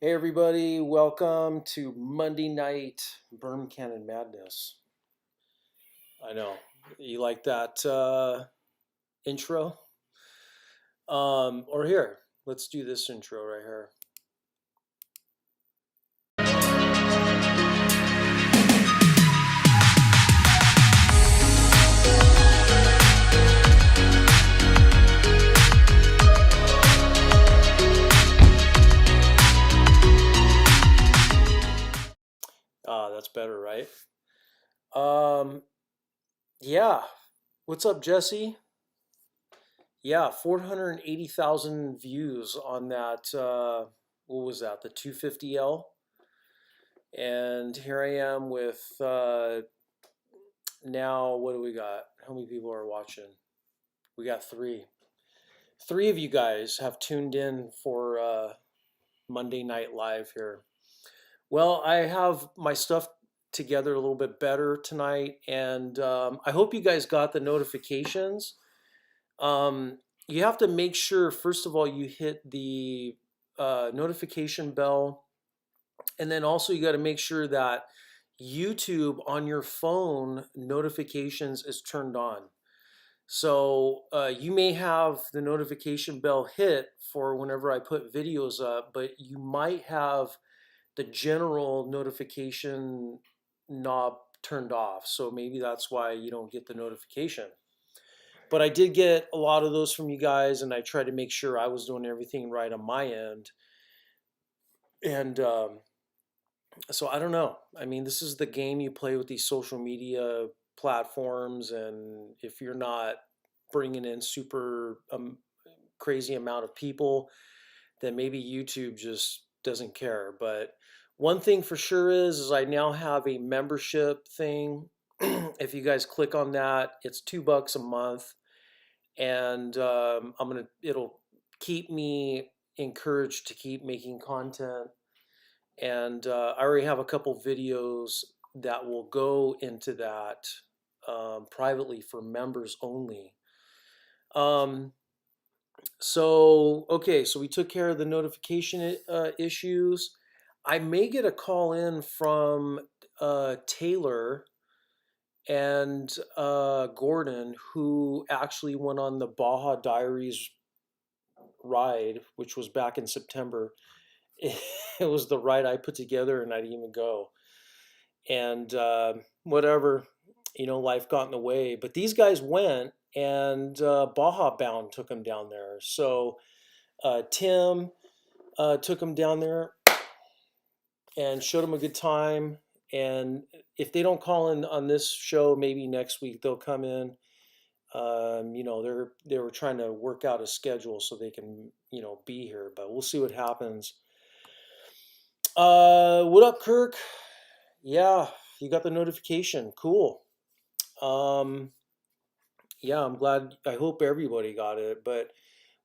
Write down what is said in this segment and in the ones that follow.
Hey everybody, welcome to Monday Night Berm Cannon Madness. I know, you like that intro? Or here, let's do this intro right here. That's better, right? Um, yeah. What's up, Jesse? Yeah, 480,000 views on that. What was that? The 250L. And here I am with now. What do we got? How many people are watching? We got three. Three of you guys have tuned in for Monday Night Live here. Well, I have my stuff together a little bit better tonight, and I hope you guys got the notifications. You have to make sure, first of all, you hit the notification bell, and then also you got to make sure that YouTube on your phone notifications is turned on. So you may have the notification bell hit for whenever I put videos up, but you might have the general notification knob turned off. So maybe that's why you don't get the notification. But I did get a lot of those from you guys, and I tried to make sure I was doing everything right on my end. And so I don't know. I mean, this is the game you play with these social media platforms, and if you're not bringing in super crazy amount of people, then maybe YouTube just doesn't care. But one thing for sure is I now have a membership thing. If you guys click on that, it's $2 a month, and it'll keep me encouraged to keep making content. And I already have a couple videos that will go into that privately for members only. Okay, so we took care of the notification issues. I may get a call in from Taylor and Gordon, who actually went on the Baja Diaries ride, which was back in September. It was the ride I put together, and I didn't even go. And whatever, life got in the way. But these guys went, and Baja Bound took them down there. So Tim took them down there and showed them a good time. And if they don't call in on this show, maybe next week they'll come in. They were trying to work out a schedule so they can be here, but we'll see what happens. What up, Kirk? Yeah, you got the notification. Cool. Yeah, I'm glad. I hope everybody got it, but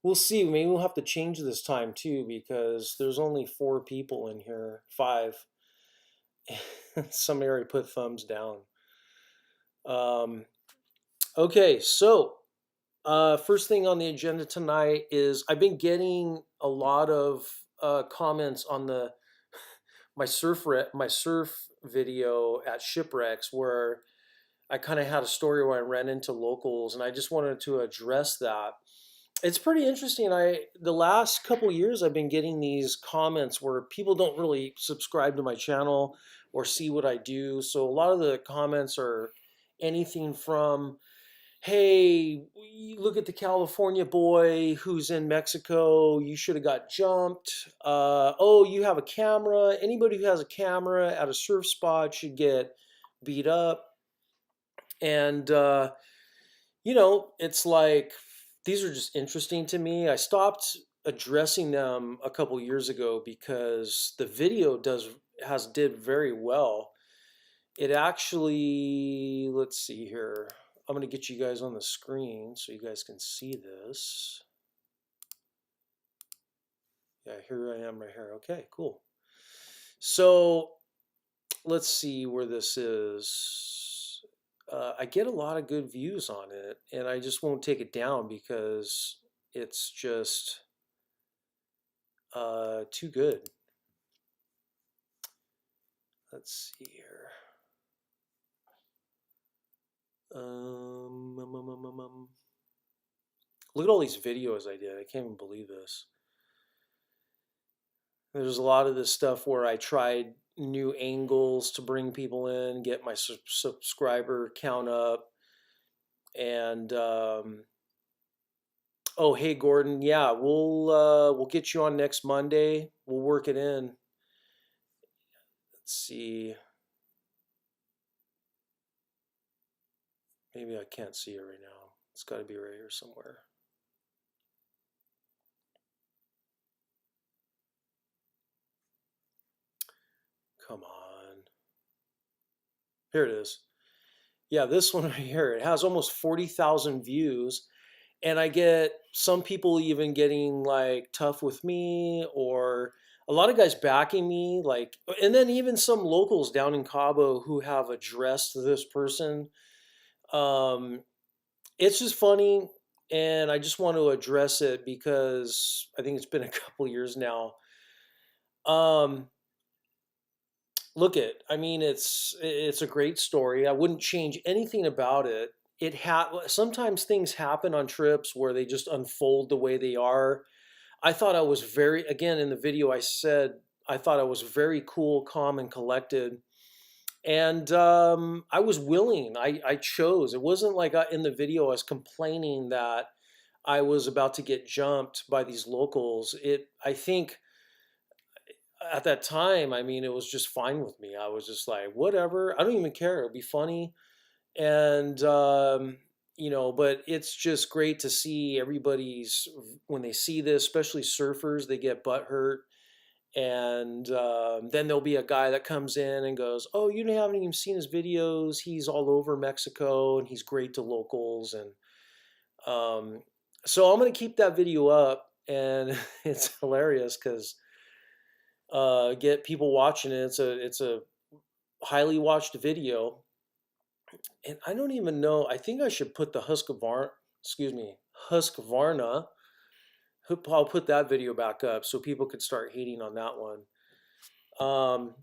we'll see. Maybe we'll have to change this time too because there's only four people in here. Five. Somebody already put thumbs down. Okay, so first thing on the agenda tonight is I've been getting a lot of comments on my surf video at Shipwrecks, where I kind of had a story where I ran into locals, and I just wanted to address that. It's pretty interesting. The last couple years I've been getting these comments where people don't really subscribe to my channel or see what I do. So a lot of the comments are anything from, hey, look at the California boy who's in Mexico, you should have got jumped. Oh, you have a camera. Anybody who has a camera at a surf spot should get beat up. And it's like these are just interesting to me. I stopped addressing them a couple years ago because the video did very well. It actually, let's see here. I'm going to get you guys on the screen so you guys can see this. Yeah, here I am right here. Okay, cool. So let's see where this is. I get a lot of good views on it, and I just won't take it down because it's just too good. Let's see here. Um, um, um, um, um, um. Look at all these videos I did. I can't even believe this. There's a lot of this stuff where I tried new angles to bring people in, get my subscriber count up, and oh, hey Gordon, yeah, we'll get you on next Monday. We'll work it in. Let's see. Maybe I can't see it right now. It's got to be right here somewhere. Come on. Here it is. Yeah, this one right here. It has almost 40,000 views. And I get some people even getting like tough with me, or a lot of guys backing me, like, and then even some locals down in Cabo who have addressed this person. Um, it's just funny, and I just want to address it because I think it's been a couple years now. Um, Look it. I mean, it's a great story. I wouldn't change anything about it. Sometimes things happen on trips where they just unfold the way they are. I thought I was very, again, in the video I said I thought I was very cool, calm, and collected, and I was willing. I chose. It wasn't like in the video I was complaining that I was about to get jumped by these locals. I think at that time, I mean, it was just fine with me. I was just like, whatever. I don't even care. It'll be funny. And, but it's just great to see everybody's, when they see this, especially surfers, they get butt hurt. And then there'll be a guy that comes in and goes, "Oh, you haven't even seen his videos. He's all over Mexico and he's great to locals." And um, so I'm going to keep that video up. And it's hilarious because get people watching it. It's a highly watched video, and I don't even know. I think I should put the Husqvarna. I'll put that video back up so people could start hating on that one. Um,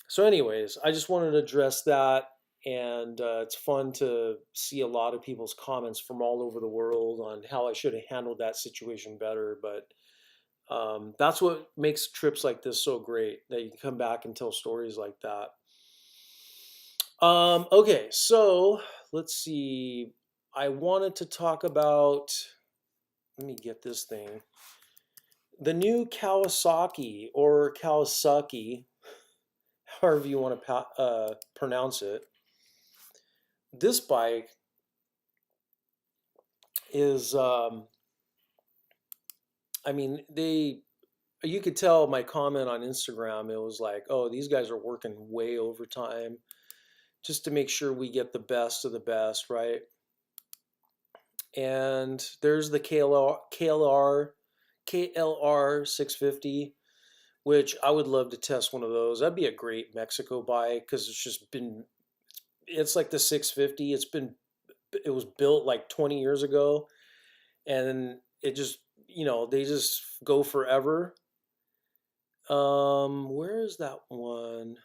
so, anyways, I just wanted to address that, and it's fun to see a lot of people's comments from all over the world on how I should have handled that situation better. But that's what makes trips like this so great, that you can come back and tell stories like that. Okay, so let's see. I wanted to talk about, let me get this thing. The new Kawasaki, or Kawasaki, however you want to pronounce it. This bike is, I mean, you could tell my comment on Instagram, it was like, oh, these guys are working way overtime just to make sure we get the best of the best, right? And there's the KLR 650, which I would love to test one of those. That'd be a great Mexico bike because it's like the 650. It was built like 20 years ago, and it just, they just go forever. Where is that one?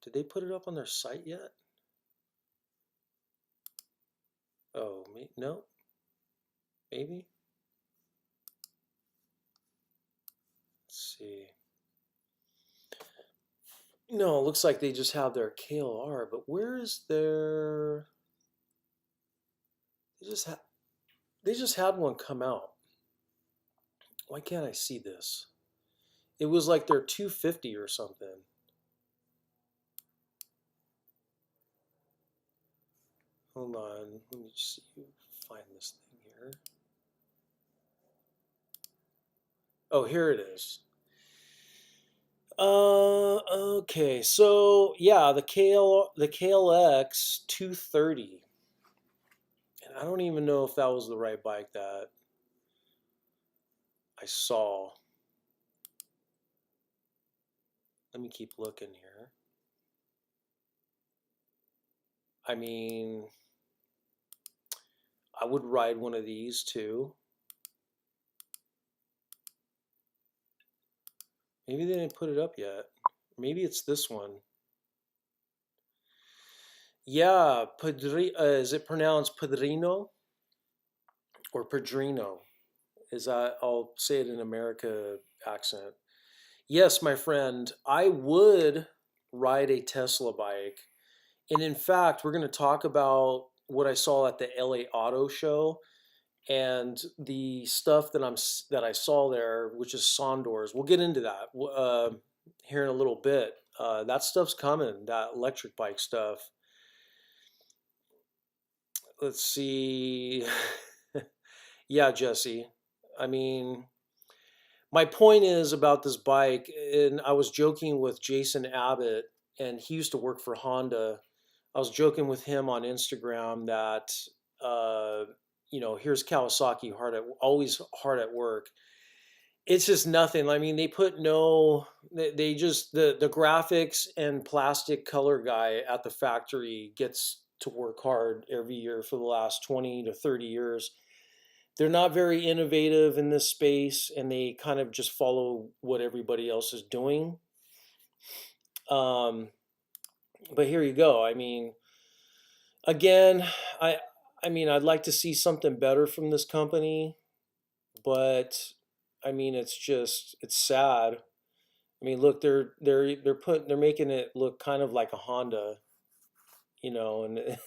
Did they put it up on their site yet? Oh, no, maybe. Let's see. No, it looks like they just have their KLR, but where is their? They just had one come out. Why can't I see this? It was like their 250 or something. Hold on, let me see. Find this thing here. Oh, here it is. Okay, so yeah, the KLX 230. And I don't even know if that was the right bike that I saw. Let me keep looking here. I mean, I would ride one of these too. Maybe they didn't put it up yet. Maybe it's this one. Yeah, is it pronounced Padrino or Padrino? Is that, I'll say it in America accent. Yes, my friend, I would ride a Tesla bike. And in fact, we're going to talk about what I saw at the LA Auto Show and the stuff that I saw there, which is Sondors. We'll get into that here in a little bit. That stuff's coming, that electric bike stuff. Let's see. Yeah, Jesse. I mean, my point is about this bike, and I was joking with Jason Abbott, and he used to work for Honda. I was joking with him on Instagram that, uh, here's Kawasaki always hard at work. It's just nothing. I mean, they put no, they just the graphics and plastic color guy at the factory gets to work hard every year for the last 20 to 30 years. They're not very innovative in this space, and they kind of just follow what everybody else is doing. Um, but here you go. I mean, again, I I mean, I'd like to see something better from this company, but I mean, it's sad. I mean, look, they're making it look kind of like a Honda, and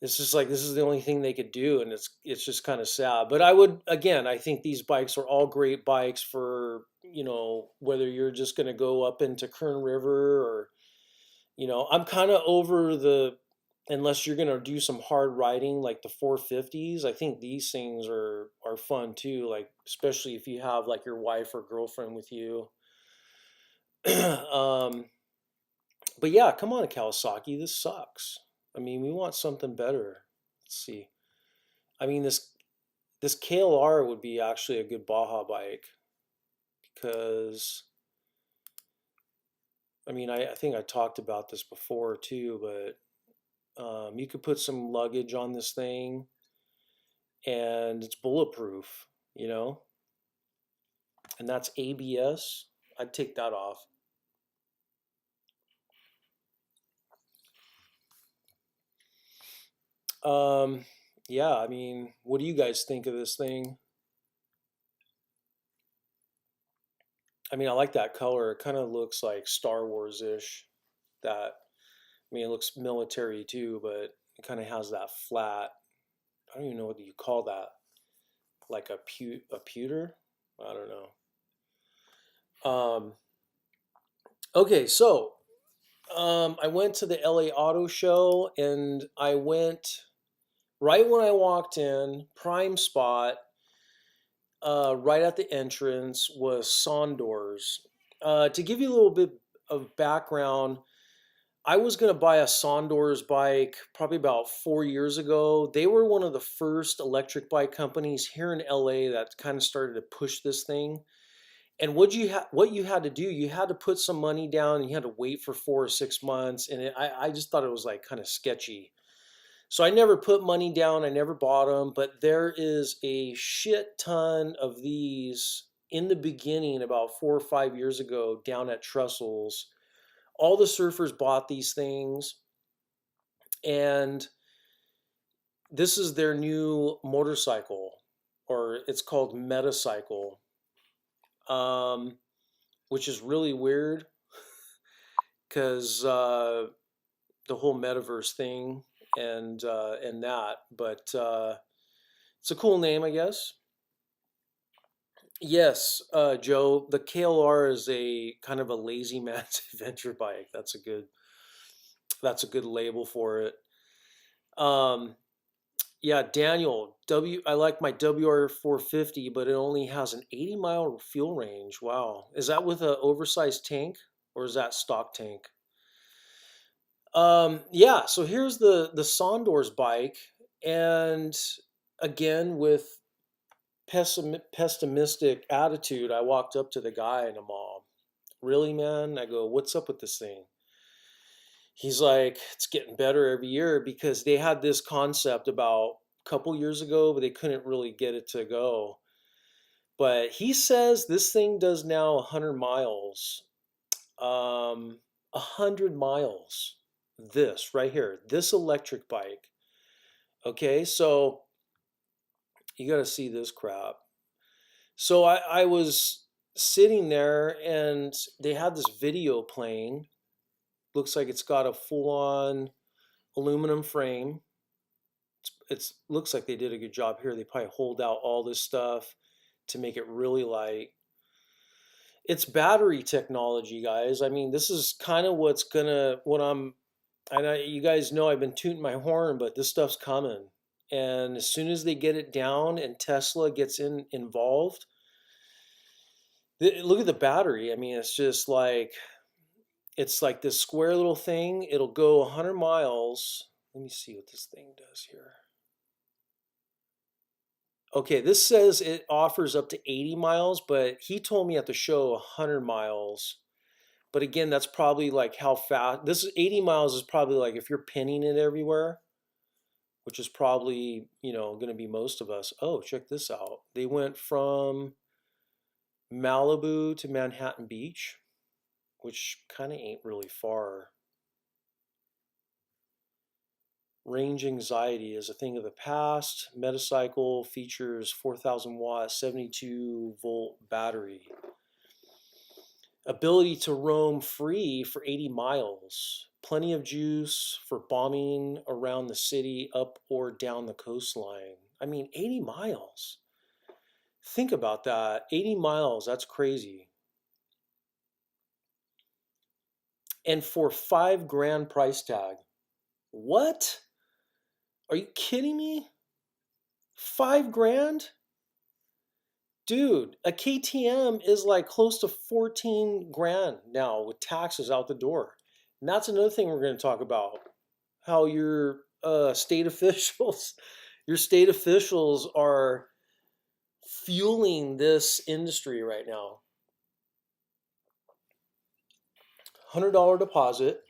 it's just like this is the only thing they could do, and it's just kind of sad. But I think these bikes are all great bikes for, whether you're just going to go up into Kern River or, I'm kind of over unless you're going to do some hard riding like the 450s. I think these things are fun too, like especially if you have like your wife or girlfriend with you. um, but yeah, come on, Kawasaki, this sucks. I mean, we want something better. Let's see. I mean, this KLR would be actually a good Baja bike because I mean, I think I talked about this before too, but you could put some luggage on this thing and it's bulletproof, you know, and that's ABS. I'd take that off. Um, yeah, I mean, what do you guys think of this thing? I mean, I like that color. It kind of looks like Star Wars-ish. That I mean, it looks military too, but it kind of has that flat. I don't even know what you call that. Like a pewter? I don't know. Okay, so I went to the LA Auto Show, and I went right when I walked in, prime spot, right at the entrance was Sondors. To give you a little bit of background, I was going to buy a Sondors bike probably about 4 years ago. They were one of the first electric bike companies here in LA that kind of started to push this thing. And what you had to do, you had to put some money down, and you had to wait for 4 or 6 months, and I just thought it was like kind of sketchy. So I never put money down, I never bought them, but there is a shit ton of these in the beginning about 4 or 5 years ago down at Trestles. All the surfers bought these things, and this is their new motorcycle, or it's called Metacycle, um, which is really weird because the whole metaverse thing and that. But it's a cool name, I guess. Yes, Joe. The KLR is a kind of a lazy man's adventure bike. That's a good label for it. Um, yeah, Daniel, I like my WR450, but it only has an 80-mile fuel range. Wow. Is that with an oversized tank or is that stock tank? Yeah, so here's the Sondors bike, and again with pessimistic attitude, I walked up to the guy and I'm all, "Really, man?" I go, "What's up with this thing?" He's like, "It's getting better every year because they had this concept about a couple years ago, but they couldn't really get it to go." But he says this thing does now 100 miles. 100 miles. This right here, this electric bike. Okay, so you got to see this crap. So I was sitting there and they had this video playing. Looks like it's got a full-on aluminum frame. It's looks like they did a good job here. They probably hold out all this stuff to make it really light. It's battery technology, guys. I mean, this is kind of what I'm. I know you guys know I've been tooting my horn, but this stuff's coming. And as soon as they get it down and Tesla gets involved, look at the battery. I mean, it's like this square little thing. It'll go 100 miles. Let me see what this thing does here. Okay, this says it offers up to 80 miles, but he told me at the show 100 miles. But again, that's probably like how fast. This is 80 miles is probably like if you're pinning it everywhere, which is probably, going to be most of us. Oh, check this out. They went from Malibu to Manhattan Beach, which kind of ain't really far. Range anxiety is a thing of the past. Metacycle features 4,000 watt, 72 volt battery. Ability to roam free for 80 miles. Plenty of juice for bombing around the city, up or down the coastline. I mean, 80 miles. Think about that. 80 miles, that's crazy. And for $5,000 price tag. What? Are you kidding me? $5,000? Dude, a KTM is like close to 14 grand now with taxes out the door. And that's another thing we're going to talk about. How your state officials, your state officials are fueling this industry right now. $100 deposit,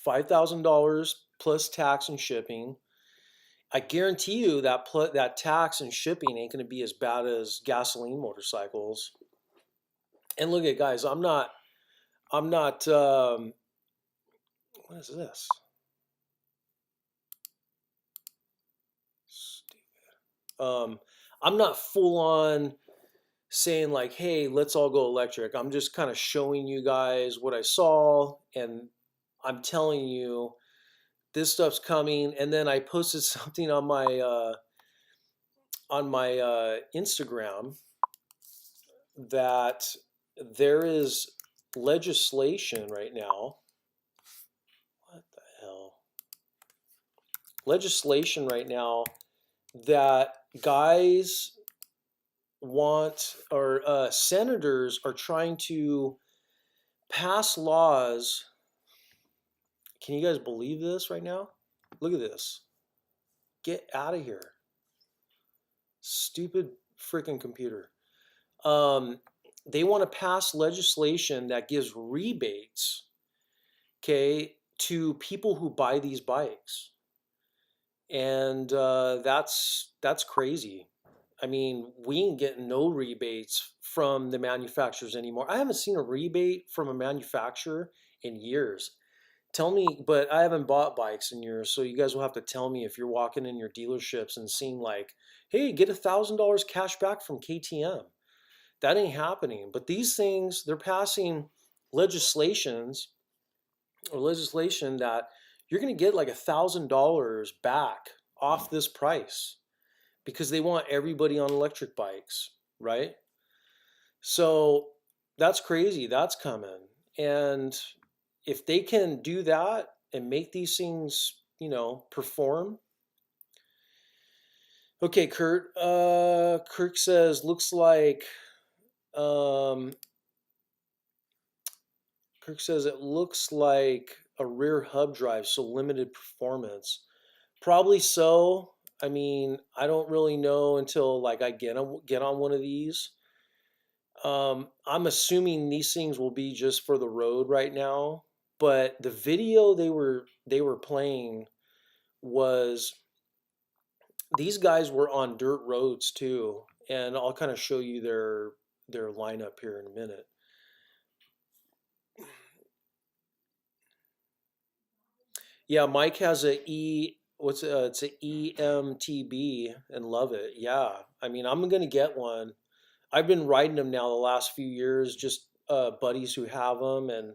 $5,000 plus tax and shipping. I guarantee you that that tax and shipping ain't going to be as bad as gasoline motorcycles. And look at guys, I'm not. What is this? Stupid. I'm not full on saying like, hey, let's all go electric. I'm just kind of showing you guys what I saw, and I'm telling you this stuff's coming. And then I posted something on my Instagram that there is legislation right now. What the hell? Legislation right now that guys want, or senators are trying to pass laws. Can you guys believe this right now? Look at this. Get out of here. Stupid freaking computer. They want to pass legislation that gives rebates, okay, to people who buy these bikes. And that's crazy. I mean, we ain't getting no rebates from the manufacturers anymore. I haven't seen a rebate from a manufacturer in years. Tell me, but I haven't bought bikes in years, so you guys will have to tell me if you're walking in your dealerships and seeing like, hey, get $1,000 cash back from KTM. That ain't happening. But these things, they're passing legislations or legislation that you're going to get like $1,000 back off this price because they want everybody on electric bikes, right? So that's crazy. That's coming. And if they can do that and make these things, perform. Okay, Kurt. Kirk says, looks like, Kirk says it looks like a rear hub drive, so limited performance. Probably so. I mean, I don't really know until like I get on one of these. I'm assuming these things will be just for the road right now, but the video they were playing was these guys were on dirt roads too, and I'll kind of show you their lineup here in a minute. Yeah, Mike has it's a EMTB and love it. Yeah, I mean, I'm gonna get one. I've been riding them now the last few years, just buddies who have them, and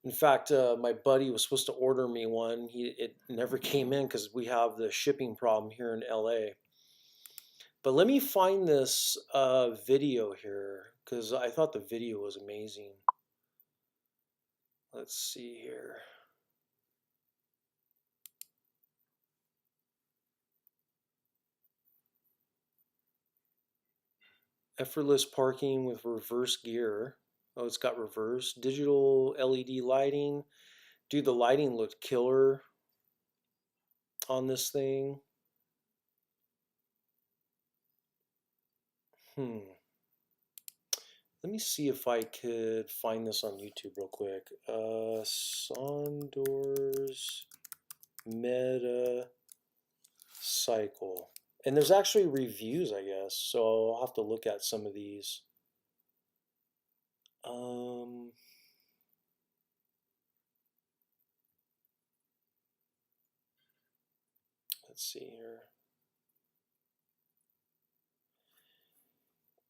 in fact, my buddy was supposed to order me one. It never came in because we have the shipping problem here in LA. But let me find this video here because I thought the video was amazing. Let's see here. Effortless parking with reverse gear. Oh, it's got reverse digital LED lighting. Dude, the lighting looked killer on this thing. Hmm. Let me see if I could find this on YouTube real quick. Sondor's Meta Cycle. And there's actually reviews, I guess. So I'll have to look at some of these. Um, let's see here.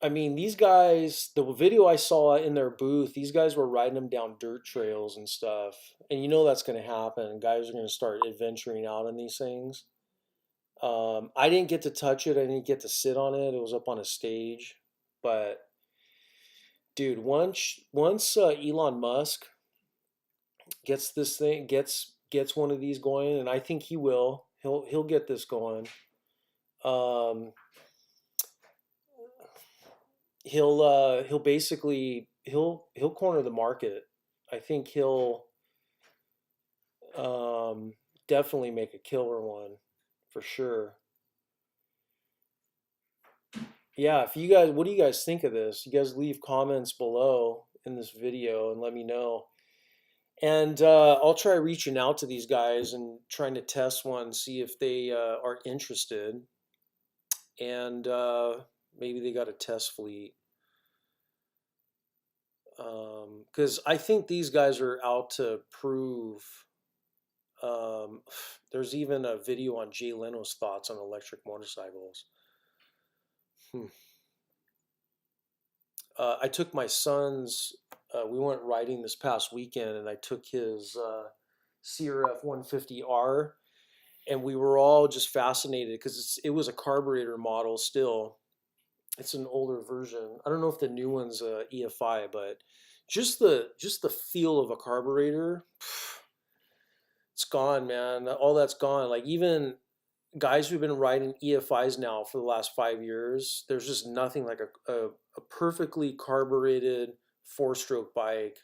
I mean, these guys, the video I saw in their booth, these guys were riding them down dirt trails and stuff. And you know that's going to happen. Guys are going to start adventuring out on these things. I didn't get to touch it. I didn't get to sit on it. It was up on a stage. But dude, once Elon Musk gets this thing gets one of these going, and I think he will. He'll get this going. Um, he'll basically he'll corner the market. I think he'll um, definitely make a killer one for sure. Yeah, if you guys, what do you guys think of this? You guys leave comments below in this video and let me know. And I'll try reaching out to these guys and trying to test one, see if they are interested. And maybe they got a test fleet. Because I think these guys are out to prove. Um, there's even a video on Jay Leno's thoughts on electric motorcycles. Hmm. I took my son's. We went riding this past weekend, and I took his CRF 150R, and we were all just fascinated because it was a carburetor model still. It's an older version. I don't know if the new one's EFI, but just the feel of a carburetor, it's gone, man. All that's gone. Like even guys who've been riding EFIs now for the last 5 years, there's just nothing like a perfectly carbureted four-stroke bike.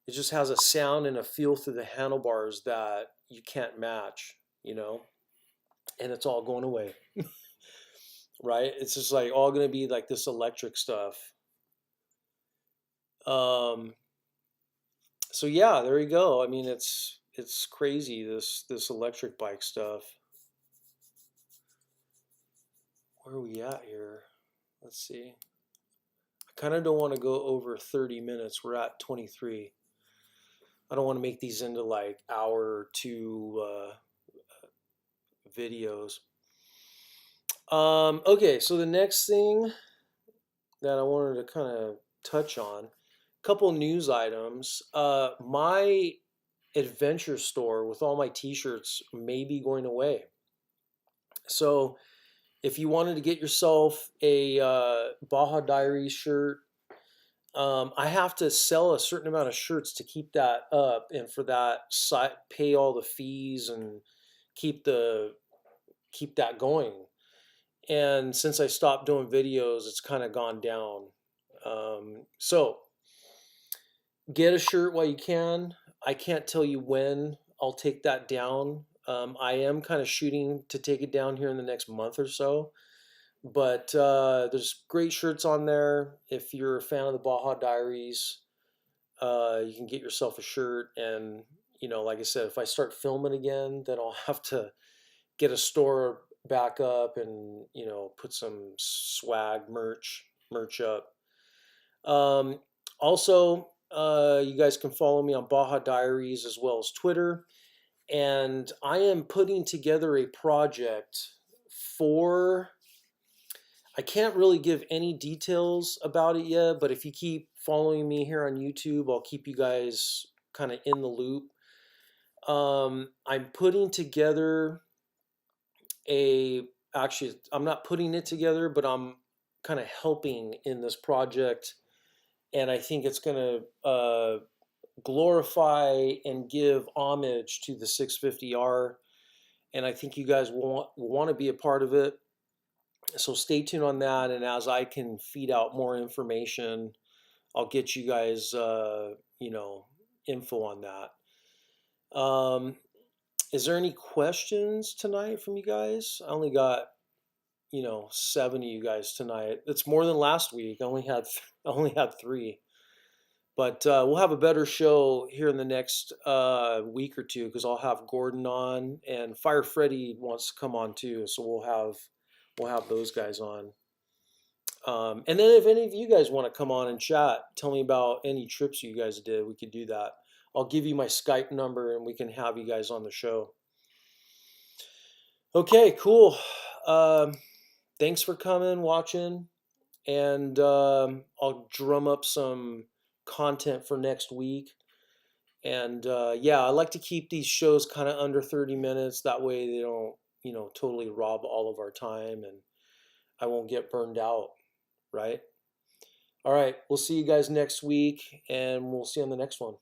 It just has a sound and a feel through the handlebars that you can't match, you know? And it's all going away, right? It's just like all going to be like this electric stuff. Um, so yeah, there you go. I mean, it's crazy this electric bike stuff. Where are we at here? Let's see. I kind of don't want to go over 30 minutes. We're at 23. I don't want to make these into like hour or two videos. Okay, so the next thing that I wanted to kind of touch on, a couple news items. My adventure store with all my t-shirts may be going away. So if you wanted to get yourself a Baja Diaries shirt, I have to sell a certain amount of shirts to keep that up, and for that, pay all the fees and keep the keep that going. And since I stopped doing videos, it's kind of gone down. So get a shirt while you can. I can't tell you when I'll take that down. I am kind of shooting to take it down here in the next month or so. But there's great shirts on there. If you're a fan of the Baja Diaries, you can get yourself a shirt. And, like I said, if I start filming again, then I'll have to get a store back up and, put some swag merch up. Also, you guys can follow me on Baja Diaries as well as Twitter. and I am putting together a project for, I can't really give any details about it yet, but if you keep following me here on YouTube, I'll keep you guys kind of in the loop. I'm putting together actually, I'm not putting it together, but I'm kind of helping in this project. And I think it's going to glorify and give homage to the 650R. And I think you guys will want to be a part of it. So stay tuned on that. And as I can feed out more information, I'll get you guys, info on that. Is there any questions tonight from you guys? I only got 7 of you guys tonight. It's more than last week. I only had 3. But we'll have a better show here in the next week or two because I'll have Gordon on and Fire Freddy wants to come on too. So we'll have those guys on. And then if any of you guys want to come on and chat, tell me about any trips you guys did. We could do that. I'll give you my Skype number and we can have you guys on the show. Okay, cool. Thanks for coming, watching, and I'll drum up some content for next week. And yeah, I like to keep these shows kind of under 30 minutes. That way they don't, totally rob all of our time and I won't get burned out, right? All right, we'll see you guys next week and we'll see you on the next one.